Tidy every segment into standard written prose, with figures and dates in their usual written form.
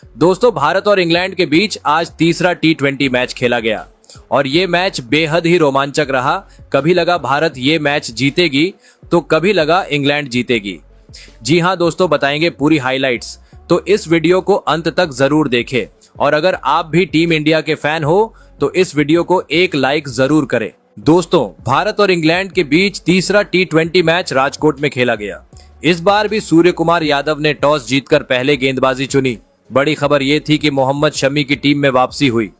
दोस्तों, भारत और इंग्लैंड के बीच आज तीसरा टी20 मैच खेला गया और ये मैच बेहद ही रोमांचक रहा। कभी लगा भारत ये मैच जीतेगी तो कभी लगा इंग्लैंड जीतेगी। जी हां दोस्तों, बताएंगे पूरी हाइलाइट्स, तो इस वीडियो को अंत तक जरूर देखें और अगर आप भी टीम इंडिया के फैन हो तो इस वीडियो को एक लाइक जरूर करें। दोस्तों, भारत और इंग्लैंड के बीच तीसरा टी20 मैच राजकोट में खेला गया। इस बार भी सूर्य कुमार यादव ने टॉस जीतकर पहले गेंदबाजी चुनी। बड़ी खबर यह थी कि मोहम्मद शमी की टीम में वापसी हुई।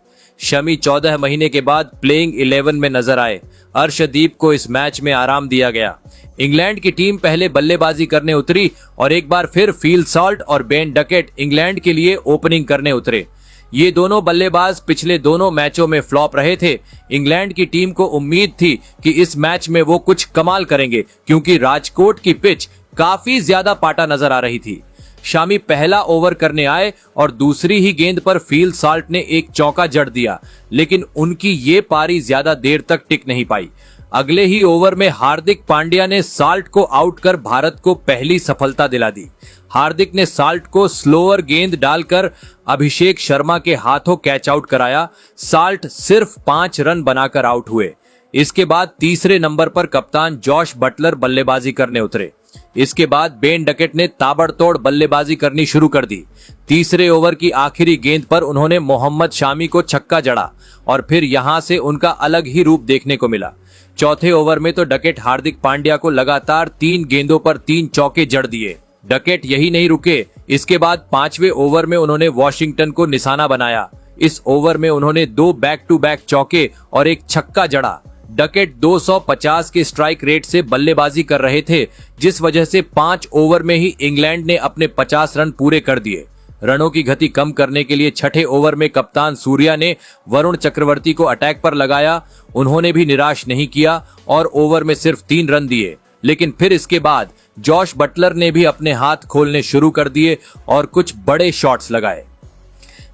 शमी 14 महीने के बाद प्लेइंग 11 में नजर आए। अर्शदीप को इस मैच में आराम दिया गया। इंग्लैंड की टीम पहले बल्लेबाजी करने उतरी और एक बार फिर फील सॉल्ट और बेन डकेट इंग्लैंड के लिए ओपनिंग करने उतरे। ये दोनों बल्लेबाज पिछले दोनों मैचों में फ्लॉप रहे थे। इंग्लैंड की टीम को उम्मीद थी कि इस मैच में वो कुछ कमाल करेंगे क्योंकि राजकोट की पिच काफी ज्यादा पाटा नजर आ रही थी। शामी पहला ओवर करने आए और दूसरी ही गेंद पर फील सॉल्ट ने एक चौका जड़ दिया, लेकिन उनकी ये पारी ज्यादा देर तक टिक नहीं पाई। अगले ही ओवर में हार्दिक पांड्या ने सॉल्ट को आउट कर भारत को पहली सफलता दिला दी। हार्दिक ने सॉल्ट को स्लोअर गेंद डालकर अभिषेक शर्मा के हाथों कैच आउट कराया। सॉल्ट सिर्फ 5 रन बनाकर आउट हुए। इसके बाद तीसरे नंबर पर कप्तान जॉश बटलर बल्लेबाजी करने उतरे। इसके बाद बेन डकेट ने ताबड़तोड़ बल्लेबाजी करनी शुरू कर दी। तीसरे ओवर की आखिरी गेंद पर उन्होंने मोहम्मद शामी को छक्का जड़ा और फिर यहां से उनका अलग ही रूप देखने को मिला। चौथे ओवर में तो डकेट हार्दिक पांड्या को लगातार 3 गेंदों पर 3 चौके जड़ दिए। डकेट यही नहीं रुके, इसके बाद 5वें ओवर में उन्होंने वॉशिंगटन को निशाना बनाया। इस ओवर में उन्होंने 2 बैक टू बैक चौके और एक छक्का जड़ा। डकेट 250 के स्ट्राइक रेट से बल्लेबाजी कर रहे थे, जिस वजह से 5 ओवर में ही इंग्लैंड ने अपने 50 रन पूरे कर दिए। रनों की गति कम करने के लिए छठे ओवर में कप्तान सूर्या ने वरुण चक्रवर्ती को अटैक पर लगाया। उन्होंने भी निराश नहीं किया और ओवर में सिर्फ 3 रन दिए, लेकिन फिर इसके बाद जॉश बटलर ने भी अपने हाथ खोलने शुरू कर दिए और कुछ बड़े शॉट्स लगाए।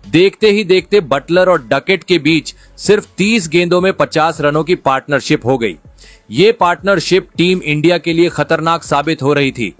देखते ही देखते बटलर और डकेट के बीच सिर्फ 30 गेंदों में 50 रनों की पार्टनरशिप हो गई। ये पार्टनरशिप टीम इंडिया के लिए खतरनाक साबित हो रही थी।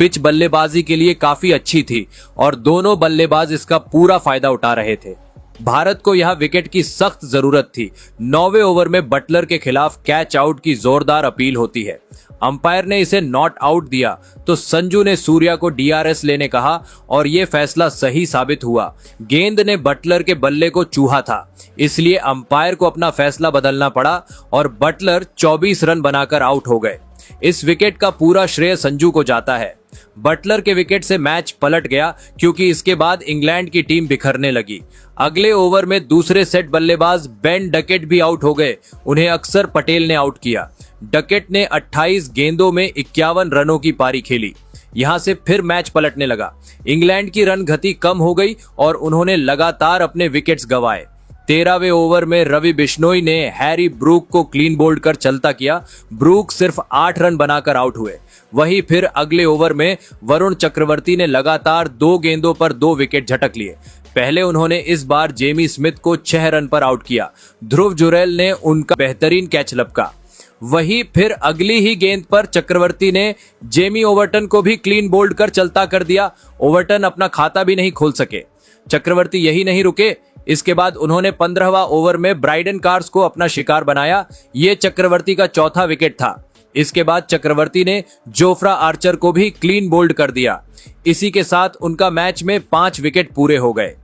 पिच बल्लेबाजी के लिए काफी अच्छी थी और दोनों बल्लेबाज इसका पूरा फायदा उठा रहे थे। भारत को यहां विकेट की सख्त जरूरत थी। 9वें ओवर में बटलर के खिलाफ कैच आउट की जोरदार अपील होती है। अंपायर ने इसे नॉट आउट दिया तो संजू ने सूर्या को डीआरएस लेने कहा और यह फैसला सही साबित हुआ। गेंद ने बटलर के बल्ले को चूहा था, इसलिए अंपायर को अपना फैसला बदलना पड़ा और बटलर 24 रन बनाकर आउट हो गए। इस विकेट का पूरा श्रेय संजू को जाता है। बटलर के विकेट से मैच पलट गया क्योंकि इसके बाद इंग्लैंड की टीम बिखरने लगी। अगले ओवर में दूसरे सेट बल्लेबाज बेन डकेट भी आउट हो गए। उन्हें अक्षर पटेल ने आउट किया। डकेट ने 28 गेंदों में 51 रनों की पारी खेली। यहां से फिर मैच पलटने लगा। इंग्लैंड की रन गति कम हो गई और उन्होंने लगातार अपने विकेट्स गंवाए। 13वें ओवर में रवि बिश्नोई ने हैरी ब्रूक को क्लीन बोल्ड कर चलता किया। ब्रूक सिर्फ 8 रन बनाकर आउट हुए। वहीं फिर अगले ओवर में वरुण चक्रवर्ती ने लगातार 2 गेंदों पर 2 विकेट झटक लिए। पहले उन्होंने इस बार जेमी स्मिथ को 6 रन पर आउट किया। ध्रुव जुरैल ने उनका बेहतरीन कैच लपका। वहीं फिर अगली ही गेंद पर चक्रवर्ती ने जेमी ओवर्टन को भी क्लीन बोल्ड कर चलता कर दिया। ओवर्टन अपना खाता भी नहीं खोल सके। चक्रवर्ती यही नहीं रुके, इसके बाद उन्होंने 15वां ओवर में ब्राइडन कार्स को अपना शिकार बनाया। ये चक्रवर्ती का चौथा विकेट था। इसके बाद चक्रवर्ती ने जोफ्रा आर्चर को भी क्लीन बोल्ड कर दिया। इसी के साथ उनका मैच में 5 विकेट पूरे हो गए।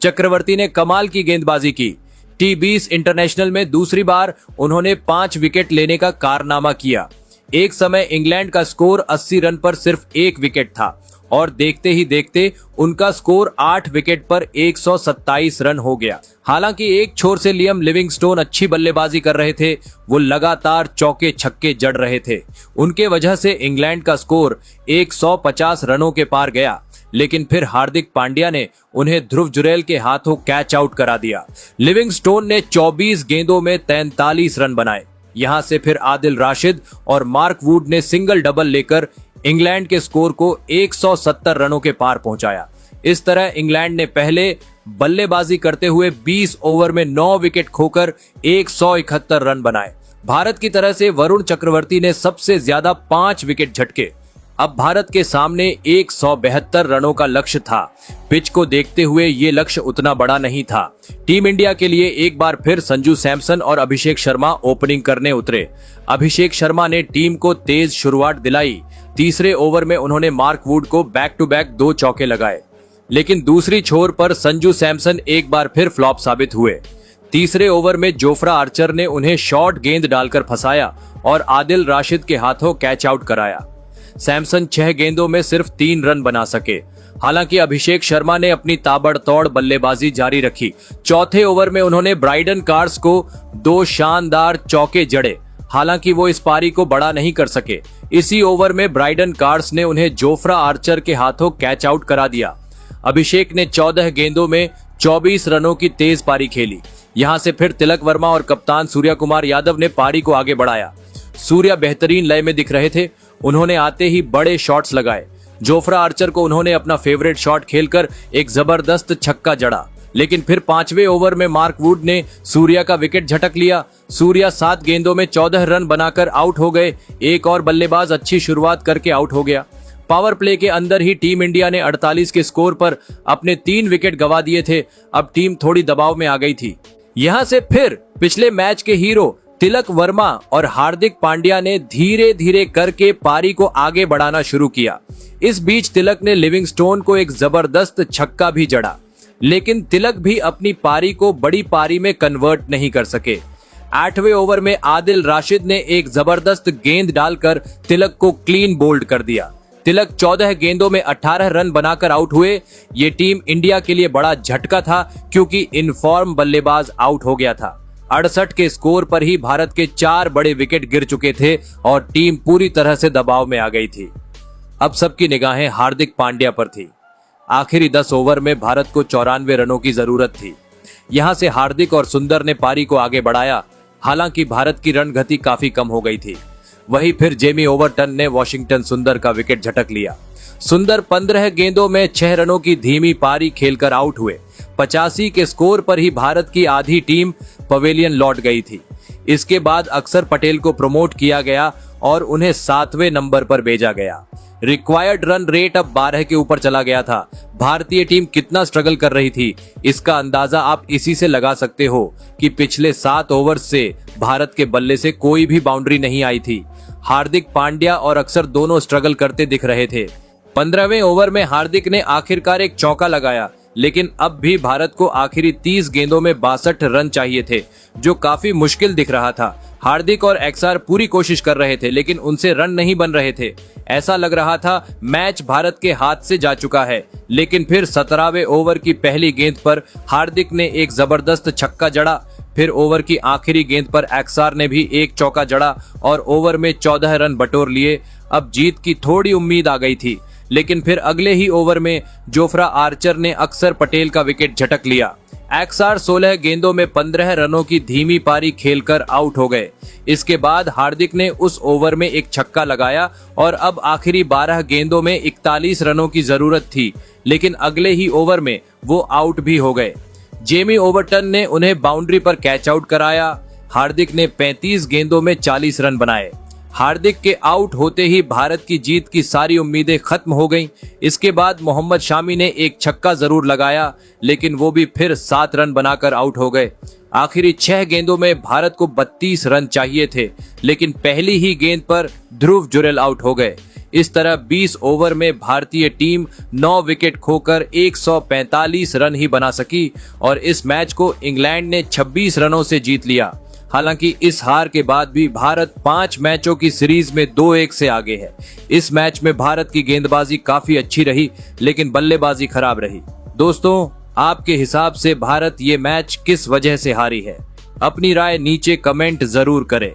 चक्रवर्ती ने कमाल की गेंदबाजी की। T20 इंटरनेशनल में दूसरी बार उन्होंने 5 विकेट लेने का कारनामा किया। एक समय इंग्लैंड का स्कोर 80 रन पर सिर्फ 1 विकेट था और देखते ही देखते उनका स्कोर 8 विकेट पर 127 रन हो गया। हालांकि एक छोर से लियम लिविंगस्टोन अच्छी बल्लेबाजी कर रहे थे, वो लगातार चौके छक्के जड़ रहे थे। उनके वजह से इंग्लैंड का स्कोर 150 रनों के पार गया, लेकिन फिर हार्दिक पांड्या ने उन्हें ध्रुव जुरैल के हाथों कैच आउट करा दिया। लिविंगस्टोन ने 24 गेंदों में 43 रन बनाए। यहां से फिर आदिल राशिद और मार्क वुड ने सिंगल डबल लेकर इंग्लैंड के स्कोर को 170 रनों के पार पहुंचाया। इस तरह इंग्लैंड ने पहले बल्लेबाजी करते हुए 20 ओवर में 9 विकेट खोकर 171 रन बनाए। भारत की तरह से वरुण चक्रवर्ती ने सबसे ज्यादा 5 विकेट झटके। अब भारत के सामने 172 रनों का लक्ष्य था। पिच को देखते हुए ये लक्ष्य उतना बड़ा नहीं था। टीम इंडिया के लिए एक बार फिर संजू सैमसन और अभिषेक शर्मा ओपनिंग करने उतरे। अभिषेक शर्मा ने टीम को तेज शुरुआत दिलाई। तीसरे ओवर में उन्होंने मार्क वुड को बैक टू बैक 2 चौके लगाए, लेकिन दूसरी छोर पर संजू सैमसन एक बार फिर फ्लॉप साबित हुए। तीसरे ओवर में जोफ्रा आर्चर ने उन्हें शॉर्ट गेंद डालकर फंसाया और आदिल राशिद के हाथों कैच आउट कराया। सैमसन 6 गेंदों में सिर्फ 3 रन बना सके। हालांकि अभिषेक शर्मा ने अपनी ताबड़तोड़ बल्लेबाजी जारी रखी। चौथे ओवर में उन्होंने ब्राइडन कार्स को 2 शानदार चौके जड़े। हालांकि वो इस पारी को बड़ा नहीं कर सके। इसी ओवर में ब्राइडन कार्स ने उन्हें जोफ्रा आर्चर के हाथों कैच आउट करा दिया। अभिषेक ने 14 गेंदों में 24 रनों की तेज पारी खेली। यहां से फिर तिलक वर्मा और कप्तान सूर्या कुमार यादव ने पारी को आगे बढ़ाया। सूर्या बेहतरीन लय में दिख रहे थे। उन्होंने आते ही बड़े शॉट्स लगाए। जोफ्रा आर्चर को उन्होंने अपना फेवरेट शॉट खेलकर एक जबरदस्त छक्का जड़ा, लेकिन फिर 5वें ओवर में मार्क वुड ने सूर्या का विकेट झटक लिया। सूर्या 7 गेंदों में 14 रन बनाकर आउट हो गए। एक और बल्लेबाज अच्छी शुरुआत करके आउट हो गया। पावर प्ले के अंदर ही टीम इंडिया ने 48 के स्कोर पर अपने 3 विकेट गंवा दिए थे। अब टीम थोड़ी दबाव में आ गई थी। यहां से फिर पिछले मैच के हीरो तिलक वर्मा और हार्दिक पांड्या ने धीरे धीरे करके पारी को आगे बढ़ाना शुरू किया। इस बीच तिलक ने लिविंगस्टोन को एक जबरदस्त छक्का भी जड़ा, लेकिन तिलक भी अपनी पारी को बड़ी पारी में कन्वर्ट नहीं कर सके। 8वें ओवर में आदिल राशिद ने एक जबरदस्त गेंद डालकर तिलक को क्लीन बोल्ड कर दिया। तिलक 14 गेंदों में 18 रन बनाकर आउट हुए। ये टीम इंडिया के लिए बड़ा झटका था, क्योंकि इनफॉर्म बल्लेबाज आउट हो गया था। 68 के स्कोर पर ही भारत के 4 बड़े विकेट गिर चुके थे और टीम पूरी तरह से दबाव में आ गई थी। अब सबकी निगाहें हार्दिक पांड्या पर थी। आखिरी 10 ओवर में भारत को 94 रनों की जरूरत थी। यहां से हार्दिक और सुंदर ने पारी को आगे बढ़ाया। हालांकि भारत की रन गति काफी कम हो गई थी। वहीं फिर जेमी ओवरटन ने वॉशिंगटन सुंदर का विकेट झटक लिया। सुंदर 15 गेंदों में 6 रनों की धीमी पारी खेलकर आउट हुए। 85 के स्कोर पर ही भारत की आधी टीम पवेलियन लौट गई थी। इसके बाद अक्षर पटेल को प्रमोट किया गया और उन्हें 7वें नंबर पर भेजा गया। रिक्वायर्ड रन रेट अब 12 के ऊपर चला गया था। भारतीय टीम कितना स्ट्रगल कर रही थी, इसका अंदाजा आप इसी से लगा सकते हो कि पिछले 7 ओवर से भारत के बल्ले से कोई भी बाउंड्री नहीं आई थी। हार्दिक पांड्या और अक्षर दोनों स्ट्रगल करते दिख रहे थे। 15वें ओवर में हार्दिक ने आखिरकार एक चौका लगाया, लेकिन अब भी भारत को आखिरी 30 गेंदों में 62 रन चाहिए थे, जो काफी मुश्किल दिख रहा था। हार्दिक और एक्सआर पूरी कोशिश कर रहे थे, लेकिन उनसे रन नहीं बन रहे थे। ऐसा लग रहा था मैच भारत के हाथ से जा चुका है। लेकिन फिर 17वें ओवर की पहली गेंद पर हार्दिक ने एक जबरदस्त छक्का जड़ा। फिर ओवर की आखिरी गेंद पर एक्सआर ने भी एक चौका जड़ा और ओवर में 14 रन बटोर लिए। अब जीत की थोड़ी उम्मीद आ गई थी, लेकिन फिर अगले ही ओवर में जोफ्रा आर्चर ने अक्षर पटेल का विकेट झटक लिया। एक्सआर 16 गेंदों में 15 रनों की धीमी पारी खेलकर आउट हो गए। इसके बाद हार्दिक ने उस ओवर में एक छक्का लगाया और अब आखिरी 12 गेंदों में 41 रनों की जरूरत थी, लेकिन अगले ही ओवर में वो आउट भी हो गए। जेमी ओवरटन ने उन्हें बाउंड्री पर कैच आउट कराया। हार्दिक ने 35 गेंदों में 40 रन बनाए। हार्दिक के आउट होते ही भारत की जीत की सारी उम्मीदें खत्म हो गईं। इसके बाद मोहम्मद शामी ने एक छक्का जरूर लगाया, लेकिन वो भी फिर 7 रन बनाकर आउट हो गए। आखिरी 6 गेंदों में भारत को 32 रन चाहिए थे, लेकिन पहली ही गेंद पर ध्रुव जुरेल आउट हो गए। इस तरह 20 ओवर में भारतीय टीम 9 विकेट खोकर 145 रन ही बना सकी और इस मैच को इंग्लैंड ने 26 रनों से जीत लिया। हालांकि इस हार के बाद भी भारत 5 मैचों की सीरीज में 2-1 से आगे है। इस मैच में भारत की गेंदबाजी काफी अच्छी रही, लेकिन बल्लेबाजी खराब रही। दोस्तों, आपके हिसाब से भारत ये मैच किस वजह से हारी है? अपनी राय नीचे कमेंट जरूर करें।